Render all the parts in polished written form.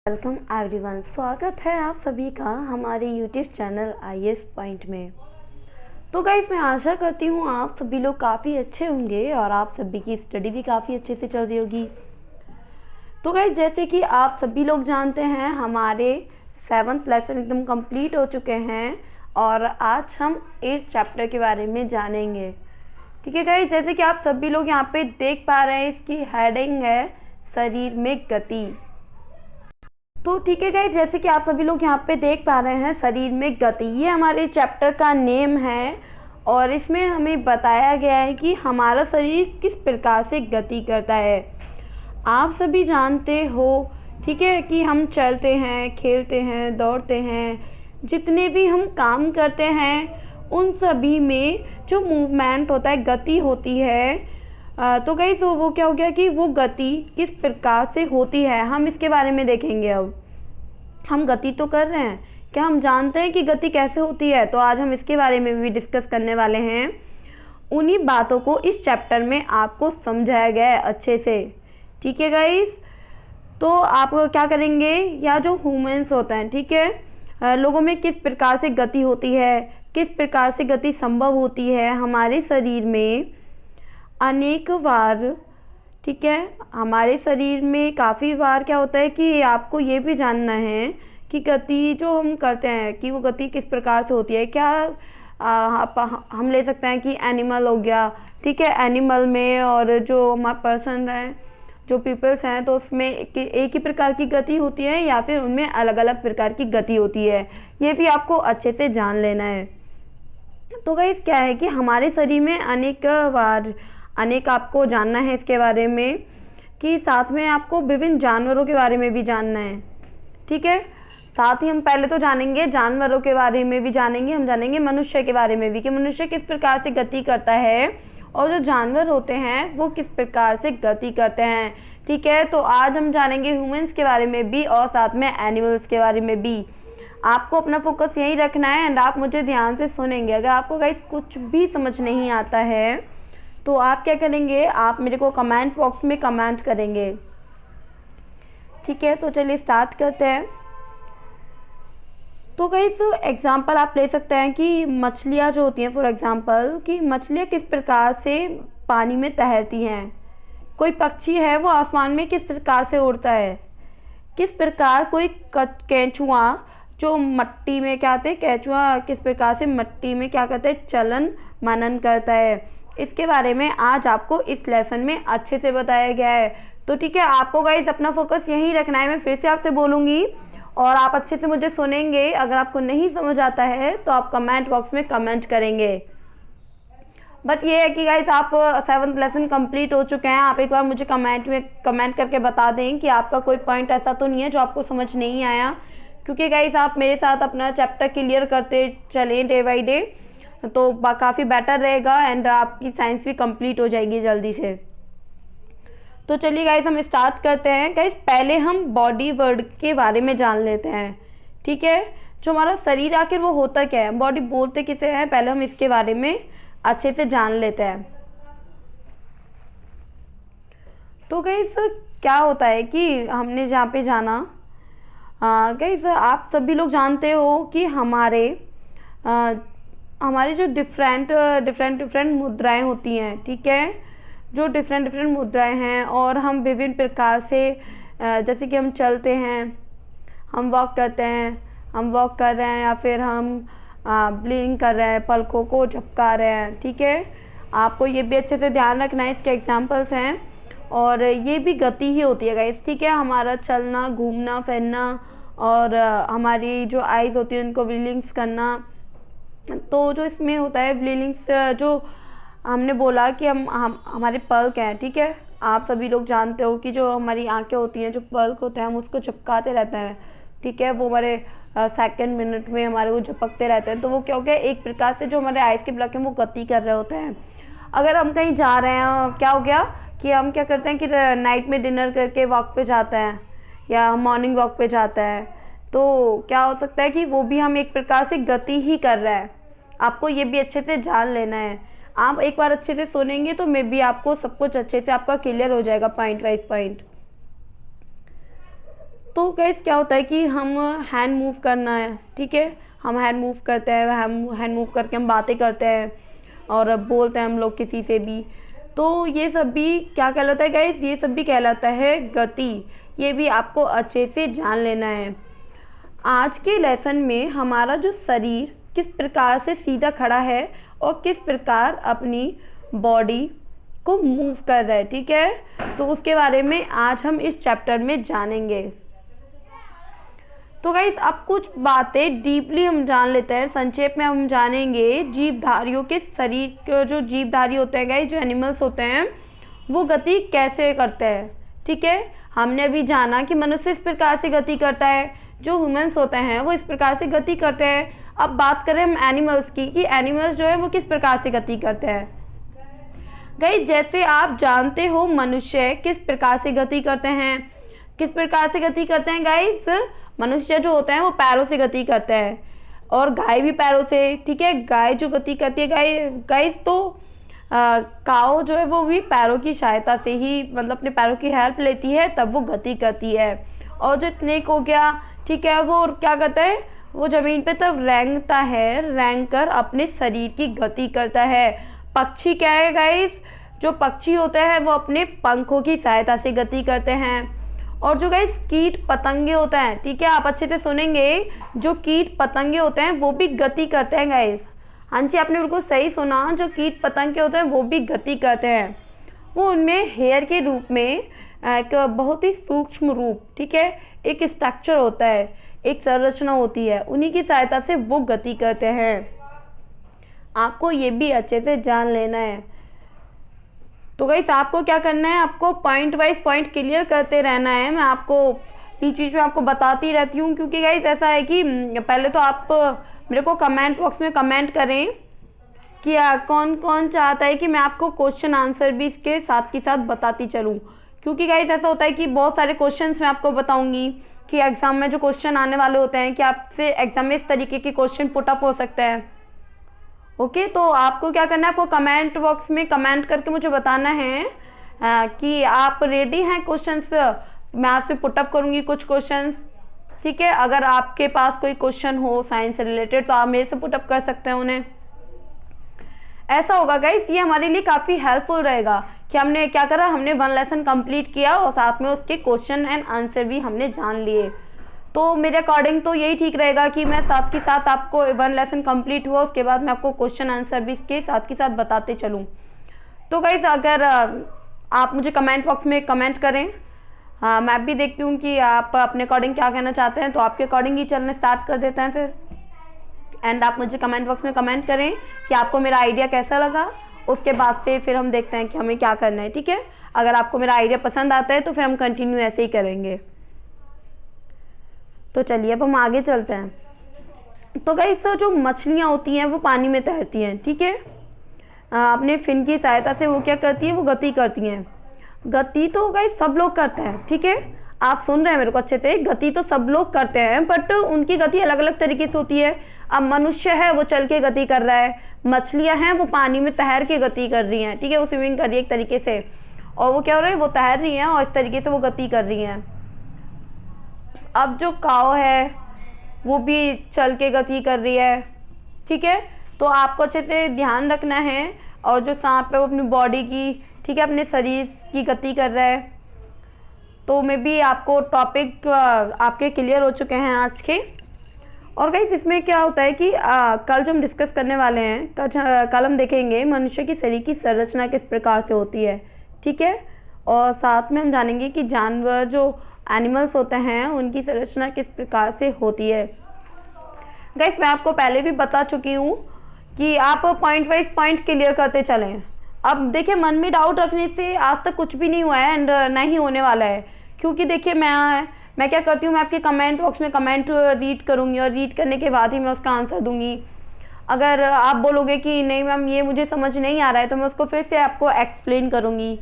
Welcome everyone, स्वागत है आप सभी का हमारे यूट्यूब चैनल IAS पॉइंट में। तो गाइस, मैं आशा करती हूँ आप सभी लोग काफ़ी अच्छे होंगे और आप सभी की स्टडी भी काफ़ी अच्छे से चल रही होगी। तो गाइस, जैसे कि आप सभी लोग जानते हैं, हमारे 7th लेसन एकदम कंप्लीट हो चुके हैं और आज हम 8th चैप्टर के बारे में जानेंगे। ठीक है गाइस, जैसे कि आप सभी लोग यहाँ पे देख पा रहे हैं, इसकी हेडिंग है शरीर में गति। तो ठीक है गाइस, जैसे कि आप सभी लोग यहाँ पे देख पा रहे हैं, शरीर में गति, ये हमारे चैप्टर का नेम है और इसमें हमें बताया गया है कि हमारा शरीर किस प्रकार से गति करता है। आप सभी जानते हो, ठीक है, कि हम चलते हैं, खेलते हैं, दौड़ते हैं, जितने भी हम काम करते हैं उन सभी में जो मूवमेंट होता है, गति होती है। तो गाइस, वो क्या हो गया कि वो गति किस प्रकार से होती है, हम इसके बारे में देखेंगे। अब हम गति तो कर रहे हैं, क्या हम जानते हैं कि गति कैसे होती है? तो आज हम इसके बारे में भी डिस्कस करने वाले हैं। उन्हीं बातों को इस चैप्टर में आपको समझाया गया है अच्छे से। ठीक है गाइस, तो आप क्या करेंगे, या जो ह्यूमंस होते हैं, ठीक है, लोगों में किस प्रकार से गति होती है, किस प्रकार से गति संभव होती है हमारे शरीर में अनेक बार। ठीक है, हमारे शरीर में काफ़ी बार क्या होता है कि आपको ये भी जानना है कि गति जो हम करते हैं कि वो गति किस प्रकार से होती है। क्या हम ले सकते हैं कि एनिमल हो गया, ठीक है, एनिमल में और जो हमारा पर्सन है, जो पीपल्स हैं, तो उसमें एक ही प्रकार की गति होती है या फिर उनमें अलग अलग प्रकार की गति होती है, ये भी आपको अच्छे से जान लेना है। तो गाइस, क्या है कि हमारे शरीर में अनेक आपको जानना है इसके बारे में, कि साथ में आपको विभिन्न जानवरों के बारे में भी जानना है। ठीक है, साथ ही हम पहले तो जानेंगे जानवरों के बारे में भी जानेंगे, हम जानेंगे मनुष्य के बारे में भी कि मनुष्य किस प्रकार से गति करता है और जो जानवर होते हैं वो किस प्रकार से गति करते हैं। ठीक है, तो आज हम जानेंगे ह्यूमंस के बारे में भी और साथ में एनिमल्स के बारे में भी। आपको अपना फोकस यही रखना है एंड आप मुझे ध्यान से सुनेंगे। अगर आपको गाइस कुछ भी समझ नहीं आता है तो आप क्या करेंगे, आप मेरे को कमेंट बॉक्स में कमेंट करेंगे। ठीक है, तो चलिए स्टार्ट करते हैं। तो गाइस, एग्जांपल आप ले सकते हैं कि मछलियाँ जो होती हैं, फॉर एग्जांपल कि मछलियाँ किस प्रकार से पानी में तैरती हैं। कोई पक्षी है वो आसमान में किस प्रकार से उड़ता है। किस प्रकार कोई केंचुआ जो मट्टी में क्या आते हैं, केंचुआ किस प्रकार से मट्टी में क्या करते हैं, चलन मनन करता है। इसके बारे में आज आपको इस लेसन में अच्छे से बताया गया है। तो ठीक है, आपको गाइस अपना फोकस यहीं रखना है। मैं फिर से आपसे बोलूँगी और आप अच्छे से मुझे सुनेंगे। अगर आपको नहीं समझ आता है तो आप कमेंट बॉक्स में कमेंट करेंगे। बट ये है कि गाइस, आप 7th लेसन कंप्लीट हो चुके हैं। आप एक बार मुझे कमेंट में कमेंट करके बता दें कि आपका कोई पॉइंट ऐसा तो नहीं है जो आपको समझ नहीं आया, क्योंकि गाइस आप मेरे साथ अपना चैप्टर क्लियर करते चलें डे बाई डे तो काफ़ी बेटर रहेगा एंड आपकी साइंस भी कंप्लीट हो जाएगी जल्दी से। तो चलिए गाइस, हम स्टार्ट करते हैं। गाइस, पहले हम बॉडी वर्ड के बारे में जान लेते हैं। ठीक है, जो हमारा शरीर आखिर वो होता क्या है, बॉडी बोलते किसे हैं, पहले हम इसके बारे में अच्छे से जान लेते हैं। तो गाइस, क्या होता है कि हमने जहाँ पे जाना, गाइस आप सभी लोग जानते हो कि हमारे जो डिफरेंट मुद्राएं होती हैं। ठीक है, जो डिफरेंट मुद्राएं हैं और हम विभिन्न प्रकार से, जैसे कि हम चलते हैं, हम वॉक करते हैं, हम वॉक कर रहे हैं या फिर हम ब्लिंक कर रहे हैं, पलकों को झपका रहे हैं। ठीक है, आपको ये भी अच्छे से ध्यान रखना है, इसके एग्जांपल्स हैं और ये भी गति ही होती है गाइस। ठीक है, हमारा चलना, घूमना फिरना और हमारी जो आइज़ होती है उनको ब्लिंक्स करना। तो जो इसमें होता है ब्लिंक्स, जो हमने बोला कि हमारे पल्क हैं। ठीक है, आप सभी लोग जानते हो कि जो हमारी आंखें होती हैं, जो पल्क होते हैं, हम उसको झपकाते रहते हैं। ठीक है, वो हमारे सेकंड मिनट में हमारे को झपकते रहते हैं। तो वो क्या हो गया, एक प्रकार से जो हमारे आइज़ के ब्लॉक हैं वो गति कर रहे होते हैं। अगर हम कहीं जा रहे हैं, क्या हो गया कि हम क्या करते हैं कि नाइट में डिनर करके वॉक पे जाते हैं या मॉर्निंग वॉक पे जाता है, तो क्या हो सकता है कि वो भी हम एक प्रकार से गति ही कर रहा है। आपको ये भी अच्छे से जान लेना है। आप एक बार अच्छे से सुनेंगे तो मे बी आपको सब कुछ अच्छे से आपका क्लियर हो जाएगा, पॉइंट वाइज पॉइंट। तो गाइस क्या होता है कि हम हैंड मूव करना है, ठीक है, हम हैंड मूव करते हैं, हैंड मूव करके हम बातें करते हैं और बोलते हैं हम लोग किसी से भी, तो ये सब भी क्या कहलाता है गाइस, ये सब भी कहलाता है गति। ये भी आपको अच्छे से जान लेना है। आज के लेसन में हमारा जो शरीर किस प्रकार से सीधा खड़ा है और किस प्रकार अपनी बॉडी को मूव कर रहा है, ठीक है, तो उसके बारे में आज हम इस चैप्टर में जानेंगे। तो गाइस अब कुछ बातें डीपली हम जान लेते हैं। संक्षेप में हम जानेंगे जीवधारियों के शरीर के, जो जीवधारी होते हैं गाइस, जो एनिमल्स होते हैं, वो गति कैसे करते हैं, ठीक है। हमने अभी जाना कि मनुष्य इस प्रकार से गति करता है, जो ह्यूमंस होते हैं वो इस प्रकार से गति करते हैं। अब बात करें हम एनिमल्स की कि एनिमल्स जो है वो किस प्रकार से गति करते हैं। गाइस जैसे आप जानते हो मनुष्य किस प्रकार से गति करते हैं, किस प्रकार से गति करते हैं गाइस, मनुष्य जो होते हैं वो पैरों से गति करते हैं और गाय भी पैरों से, ठीक है। गाय जो गति करती है गाइस तो काऊ जो है वो भी पैरों की सहायता से ही, मतलब अपने पैरों की हेल्प लेती है तब वो गति करती है। और जो स्नेक हो गया, ठीक है, वो क्या करता है, वो ज़मीन पे तब रेंगता है, रेंग कर अपने शरीर की गति करता है। पक्षी क्या है गाइस, जो पक्षी होते हैं वो अपने पंखों की सहायता से गति करते हैं। और जो गाइस कीट पतंगे होते हैं, ठीक है, आप अच्छे से सुनेंगे, जो कीट पतंगे होते हैं वो भी गति करते हैं गाइस। हाँ जी, आपने बिल्कुल सही सुना, जो कीट पतंगे होते हैं वो भी गति करते हैं। वो उनमें हेयर के रूप में एक बहुत ही सूक्ष्म रूप, ठीक है, एक स्ट्रक्चर होता है, एक संरचना होती है, उन्हीं की सहायता से वो गति करते हैं। आपको ये भी अच्छे से जान लेना है। तो गाइस आपको क्या करना है, आपको पॉइंट वाइज पॉइंट क्लियर करते रहना है। मैं आपको बीच बीच में आपको बताती रहती हूँ, क्योंकि गाइस ऐसा है कि पहले तो आप मेरे को कमेंट बॉक्स में कमेंट करें कि कौन कौन चाहता है कि मैं आपको क्वेश्चन आंसर भी इसके साथ के साथ बताती चलूँ। क्योंकि गाइस ऐसा होता है कि बहुत सारे क्वेश्चंस मैं आपको बताऊंगी कि एग्ज़ाम में जो क्वेश्चन आने वाले होते हैं कि आपसे एग्ज़ाम में इस तरीके के क्वेश्चन पुटअप हो सकते हैं। ओके, तो आपको क्या करना है, आपको कमेंट बॉक्स में कमेंट करके मुझे बताना है कि आप रेडी हैं क्वेश्चंस, मैं आपसे पुटअप करूँगी कुछ क्वेश्चंस, ठीक है। अगर आपके पास कोई क्वेश्चन हो साइंस से रिलेटेड तो आप मेरे से पुटअप कर सकते हैं उन्हें। ऐसा होगा गाइस, ये हमारे लिए काफ़ी हेल्पफुल रहेगा कि हमने क्या करा, हमने 1 लेसन कंप्लीट किया और साथ में उसके क्वेश्चन एंड आंसर भी हमने जान लिए। तो मेरे अकॉर्डिंग तो यही ठीक रहेगा कि मैं साथ के साथ आपको 1 लेसन कंप्लीट हुआ उसके बाद मैं आपको क्वेश्चन आंसर भी इसके साथ के साथ बताते चलूँ। तो गाइस अगर आप मुझे कमेंट बॉक्स में कमेंट करें, हाँ मैं भी देखती हूँ कि आप अपने अकॉर्डिंग क्या कहना चाहते हैं, तो आपके अकॉर्डिंग ही चलना स्टार्ट कर देते हैं फिर। एंड आप मुझे कमेंट बॉक्स में कमेंट करें कि आपको मेरा आइडिया कैसा लगा, उसके बाद से फिर हम देखते हैं कि हमें क्या करना है, ठीक है। अगर आपको मेरा आइडिया पसंद आता है तो फिर हम कंटिन्यू ऐसे ही करेंगे। तो चलिए अब हम आगे चलते हैं। तो गाइस जो मछलियाँ होती हैं वो पानी में तैरती हैं, ठीक है, अपने फिन की सहायता से वो क्या करती हैं, वो गति करती हैं। गति तो गाइस सब लोग करते हैं, ठीक है, आप सुन रहे हैं मेरे को अच्छे से, गति तो सब लोग करते हैं बट उनकी गति अलग अलग तरीके से होती है। अब मनुष्य है वो चल के गति कर रहा है, मछलियां हैं वो पानी में तैर के गति कर रही हैं, ठीक है, वो स्विमिंग कर रही है एक तरीके से, और वो क्या हो रहा है, वो तैर रही हैं और इस तरीके से वो गति कर रही हैं। अब जो काऊ है वो भी चल के गति कर रही है, ठीक है, तो आपको अच्छे से ध्यान रखना है। और जो सांप है वो अपनी बॉडी की, ठीक है, अपने शरीर की गति कर रहा है। तो मे भी आपको टॉपिक आपके क्लियर हो चुके हैं आज के। और गाइस इसमें क्या होता है कि कल जो हम डिस्कस करने वाले हैं, कल हम देखेंगे मनुष्य की शरीर की संरचना किस प्रकार से होती है, ठीक है, और साथ में हम जानेंगे कि जानवर जो एनिमल्स होते हैं उनकी संरचना किस प्रकार से होती है। गाइस मैं आपको पहले भी बता चुकी हूँ कि आप पॉइंट वाइज पॉइंट क्लियर करते चलें। अब देखिए मन में डाउट रखने से आज तक कुछ भी नहीं हुआ है एंड नहीं होने वाला है, क्योंकि देखिए मैं क्या करती हूँ, मैं आपके कमेंट बॉक्स में कमेंट रीड करूँगी और रीड करने के बाद ही मैं उसका आंसर दूंगी। अगर आप बोलोगे कि नहीं मैम ये मुझे समझ नहीं आ रहा है तो मैं उसको फिर से आपको एक्सप्लेन करूँगी,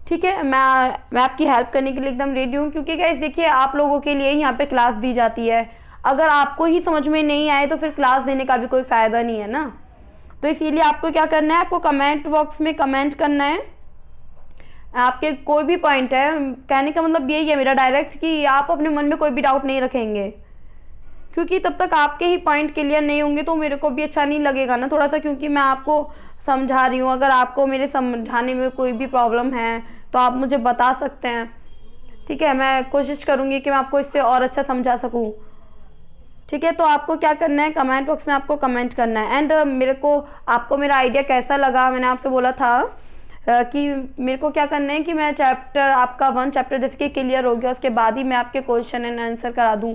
ठीक है। मैं आपकी हेल्प करने के लिए एकदम रेडी हूँ, क्योंकि गाइस देखिए आप लोगों के लिए यहाँ पे क्लास दी जाती है। अगर आपको ही समझ में नहीं आए तो फिर क्लास देने का भी कोई फ़ायदा नहीं है ना। तो इसीलिए आपको क्या करना है, आपको कमेंट बॉक्स में कमेंट करना है आपके कोई भी पॉइंट है, कहने का मतलब यही है मेरा डायरेक्ट कि आप अपने मन में कोई भी डाउट नहीं रखेंगे, क्योंकि तब तक आपके ही पॉइंट क्लियर नहीं होंगे तो मेरे को भी अच्छा नहीं लगेगा ना थोड़ा सा, क्योंकि मैं आपको समझा रही हूँ। अगर आपको मेरे समझाने में कोई भी प्रॉब्लम है तो आप मुझे बता सकते हैं, ठीक है। मैं कोशिश करूँगी कि मैं आपको इससे और अच्छा समझा सकूँ, ठीक है। तो आपको क्या करना है, कमेंट बॉक्स में आपको कमेंट करना है। एंड मेरे को आपको मेरा आइडिया कैसा लगा, मैंने आपसे बोला था कि मेरे को क्या करना है कि मैं चैप्टर आपका 1 चैप्टर जैसे कि क्लियर हो गया उसके बाद ही मैं आपके क्वेश्चन एंड आंसर करा दूँ,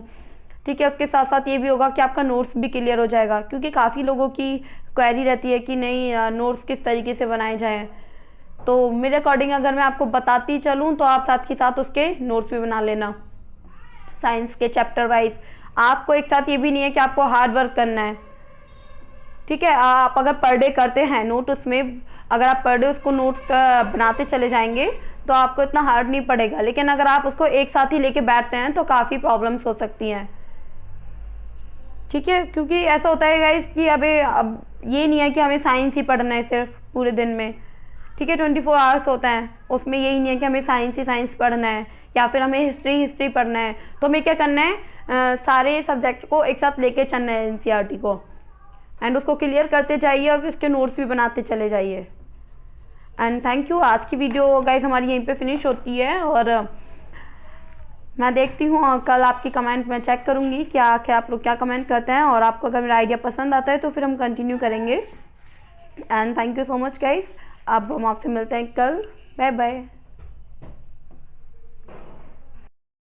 ठीक है। उसके साथ साथ ये भी होगा कि आपका नोट्स भी क्लियर हो जाएगा, क्योंकि काफ़ी लोगों की क्वेरी रहती है कि नहीं नोट्स किस तरीके से बनाए जाएँ। तो मेरे अकॉर्डिंग अगर मैं आपको बताती चलूँ तो आप साथ के साथ उसके नोट्स भी बना लेना साइंस के चैप्टर वाइज। आपको एक साथ ये भी नहीं है कि आपको हार्ड वर्क करना है, ठीक है। आप अगर पर डे करते हैं नोट, उसमें अगर आप पर डे उसको नोट्स बनाते चले जाएंगे तो आपको इतना हार्ड नहीं पड़ेगा। लेकिन अगर आप उसको एक साथ ही लेके बैठते हैं तो काफ़ी प्रॉब्लम्स हो सकती हैं, ठीक है। क्योंकि ऐसा होता है गाइस कि अब ये नहीं है कि हमें साइंस ही पढ़ना है सिर्फ पूरे दिन में, ठीक है। 24 आवर्स होता है, उसमें यही नहीं है कि हमें साइंस ही साइंस पढ़ना है या फिर हमें हिस्ट्री पढ़ना है। तो हमें क्या करना है, सारे सब्जेक्ट को एक साथ लेके चलना है एनसीईआरटी को, एंड उसको क्लियर करते जाइए और फिर उसके नोट्स भी बनाते चले जाइए। And thank you. आज की वीडियो गाइस हमारी यहीं पे फिनिश होती है, और मैं देखती हूँ कल आपकी कमेंट में चेक करूँगी क्या आप लोग क्या कमेंट करते हैं, और आपको अगर मेरा आइडिया पसंद आता है तो फिर हम कंटिन्यू करेंगे। And thank you so much guys. अब हम आपसे मिलते हैं कल। Bye bye.